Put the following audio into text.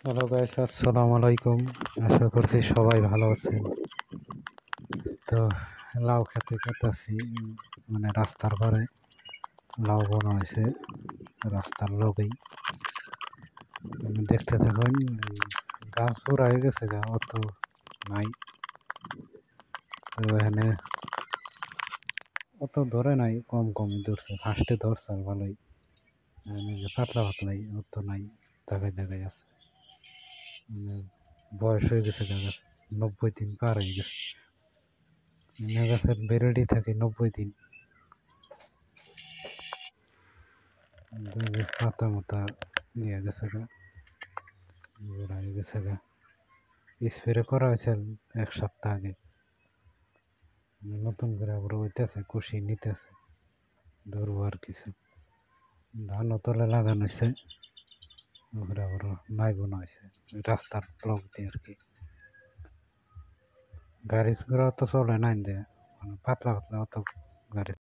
Hello guys, আসসালামু আলাইকুম। আশা করছি সবাই ভালো আছেন। তো লাউ খেতে গেতাছি, মানে রাস্তার ধারে লাউ বোনা হয়েছে রাস্তার লগেই। দেখতে থাকুন। গাছ পুরা হয়ে গেছে গা, অত নাই। তো এখানে অত ধরে নাই, কম কম ধরছে। ফার্স্টে ধরছে আর ভালোই, মানে যে পাতলা পাতলাই, অত নাই, জায়গায় জায়গায় আছে। মানে বয়স হয়ে গেছে গাছ, 90 দিন পার হয়ে গেছে। গাছের ভ্যালিডিটি থাকে 90 দিন। পাতা মাতা নিয়ে গেছে গা, বুড়া হয়ে গেছে গা। স্প্রে করা হয়েছে 1 সপ্তাহ আগে। নতুন করে আবার হইতেছে, কুশি নিতেছে, ধরবো আর কিছু। ধানও তলে লাগানো হয়েছে, ওপরে আবার নাই বোনা হয়েছে রাস্তার ব্লক দিয়ে আর কি। গাড়ি ঘোড়া তো চলে নাই, পাতলা পাতলা অত গাড়ি